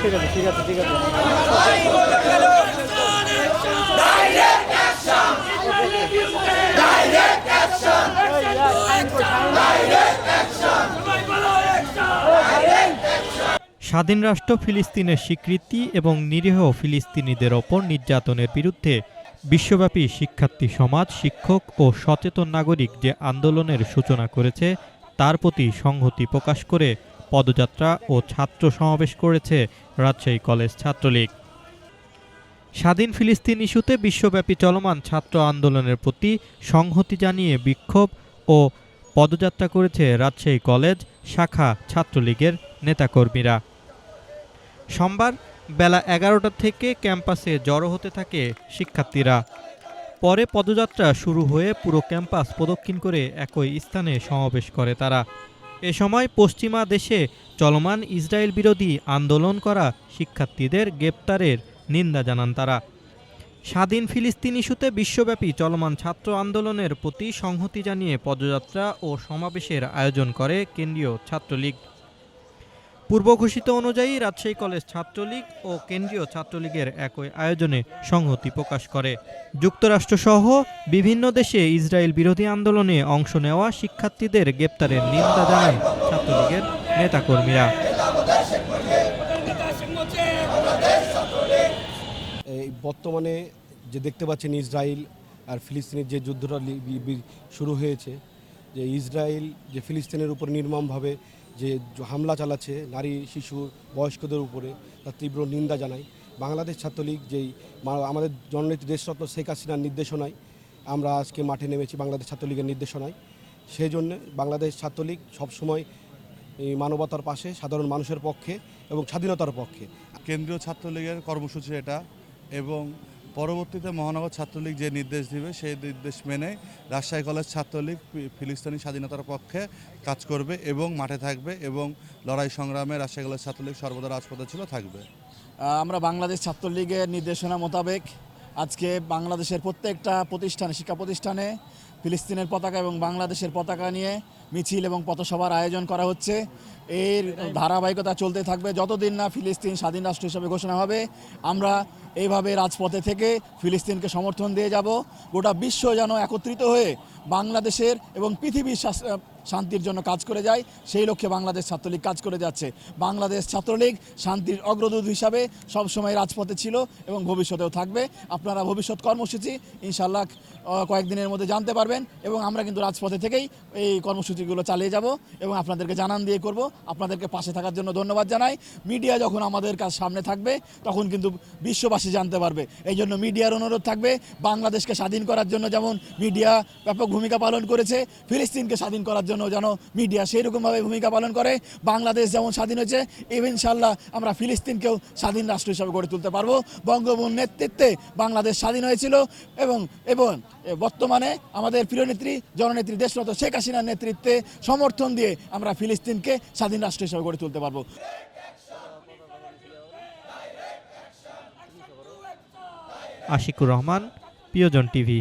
ঠিক আছে ঠিক আছে ঠিক আছে। স্বাধীন রাষ্ট্র ফিলিস্তিনের স্বীকৃতি এবং নিরীহ ফিলিস্তিনিদের ওপর নির্যাতনের বিরুদ্ধে বিশ্বব্যাপী শিক্ষার্থী সমাজ, শিক্ষক ও সচেতন নাগরিক যে আন্দোলনের সূচনা করেছে তার প্রতি সংহতি প্রকাশ করে পদযাত্রা ও ছাত্র সমাবেশ করেছে রাজশাহী কলেজ ছাত্রলীগ। স্বাধীন ফিলিস্তিন ইস্যুতে বিশ্বব্যাপী চলমান ছাত্র আন্দোলনের প্রতি সংহতি জানিয়ে বিক্ষোভ ও পদযাত্রা করেছে রাজশাহী কলেজ শাখা ছাত্রলীগের নেতাকর্মীরা। সোমবার বেলা ১১টা থেকে ক্যাম্পাসে জড়ো হতে থাকে শিক্ষার্থীরা। পরে পদযাত্রা শুরু হয়ে পুরো ক্যাম্পাস প্রদক্ষিণ করে একই স্থানে সমাবেশ করে তারা। এ সময় পশ্চিমা দেশে চলমান ইসরায়েল বিরোধী আন্দোলন করা শিক্ষার্থীদের গ্রেপ্তারের নিন্দা জানান তারা। স্বাধীন ফিলিস্তিন ইস্যুতে বিশ্বব্যাপী চলমান ছাত্র আন্দোলনের প্রতি সংহতি জানিয়ে পদযাত্রা ও সমাবেশের আয়োজন করে কেন্দ্রীয় ছাত্রলীগ। পূর্ব ঘোষিত অনুযায়ী রাজশাহী কলেজ ছাত্রলীগ ও কেন্দ্রীয় ছাত্রলীগের একই আয়োজনে সংহতি প্রকাশ করে। যুক্তরাষ্ট্রসহ বিভিন্ন দেশে ইসরায়েল বিরোধী আন্দোলনে অংশ নেওয়া শিক্ষার্থীদের গ্রেপ্তারের নিন্দা জানান ছাত্রলীগের নেতাকর্মীরা। এই বর্তমানে যে দেখতে পাচ্ছেন ইসরায়েল আর ফিলিস্তিনের যে যুদ্ধটা শুরু হয়েছে, যে ইসরায়েল যে ফিলিস্তিনের উপর নির্মমভাবে যে হামলা চালাচ্ছে নারী, শিশু, বয়স্কদের উপরে, তার তীব্র নিন্দা জানাই। বাংলাদেশ ছাত্রলীগ যেই আমাদের জননেত্রী দেশরত্ন শেখ হাসিনার নির্দেশনায় আমরা আজকে মাঠে নেমেছি, বাংলাদেশ ছাত্রলীগের নির্দেশনায়। সেই জন্য বাংলাদেশ ছাত্রলীগ সবসময় এই মানবতার পাশে, সাধারণ মানুষের পক্ষে এবং স্বাধীনতার পক্ষে। কেন্দ্রীয় ছাত্রলীগের কর্মসূচি এটা, এবং পরবর্তীতে মহানগর ছাত্রলীগ যে নির্দেশ দিবে সেই নির্দেশ মেনে রাজশাহী কলেজ ছাত্রলীগ ফিলিস্তিনি স্বাধীনতার পক্ষে কাজ করবে এবং মাঠে থাকবে, এবং লড়াই সংগ্রামে রাজশাহী কলেজ ছাত্রলীগ সর্বদা রাজপথে ছিল, থাকবে। আমরা বাংলাদেশ ছাত্রলীগের নির্দেশনা মোতাবেক আজকে বাংলাদেশের প্রত্যেকটা প্রতিষ্ঠানে, শিক্ষা প্রতিষ্ঠানে ফিলিস্তিনের পতাকা এবং বাংলাদেশের পতাকা নিয়ে মিছিল এবং পথসভার আয়োজন করা হচ্ছে। এর ধারাবাহিকতা চলতে থাকবে যতদিন না ফিলিস্তিন স্বাধীন রাষ্ট্র হিসেবে ঘোষণা হবে। আমরা এইভাবে রাজপথে থেকে ফিলিস্তিনকে সমর্থন দিয়ে যাব। গোটা বিশ্ব যেন একত্রিত হয়ে বাংলাদেশের এবং পৃথিবীর শান্তির জন্য কাজ করে যায়, সেই লক্ষ্যে বাংলাদেশ ছাত্রলীগ কাজ করে যাচ্ছে। বাংলাদেশ ছাত্রলীগ শান্তির অগ্রদূত হিসাবে সবসময় রাজপথে ছিল এবং ভবিষ্যতেও থাকবে। আপনারা ভবিষ্যৎ কর্মসূচি ইনশাল্লাহ কয়েকদিনের মধ্যে জানতে পারবেন, এবং আমরা কিন্তু রাজপথে থেকেই এই কর্মসূচিগুলো চালিয়ে যাব এবং আপনাদেরকে জানান দিয়ে করব। আপনাদেরকে পাশে থাকার জন্য ধন্যবাদ জানাই। মিডিয়া যখন আমাদের কাছে সামনে থাকবে তখন কিন্তু বিশ্ববাসী জানতে পারবে। এই জন্য মিডিয়ার অনুরোধ থাকবে, বাংলাদেশকে স্বাধীন করার জন্য যেমন মিডিয়া ব্যাপক ভূমিকা পালন করেছে, ফিলিস্তিনকে স্বাধীন করার জন্য যেন মিডিয়া সেই রকমভাবে ভূমিকা পালন করে। বাংলাদেশ যেমন স্বাধীন হয়েছে, ইনশাআল্লাহ আমরা ফিলিস্তিনকেও স্বাধীন রাষ্ট্র হিসাবে গড়ে তুলতে পারবো। বঙ্গবন্ধুর নেতৃত্বে বাংলাদেশ স্বাধীন হয়েছিল, এবং বর্তমানে আমাদের প্রিয় নেত্রী জননেত্রী দেশরত্ন শেখ হাসিনার নেতৃত্বে সমর্থন দিয়ে আমরা ফিলিস্তিনকে স্বাধীন রাষ্ট্র হিসাবে গড়ে তুলতে পারবো। আশিকুর রহমান, প্রিয়জন টিভি।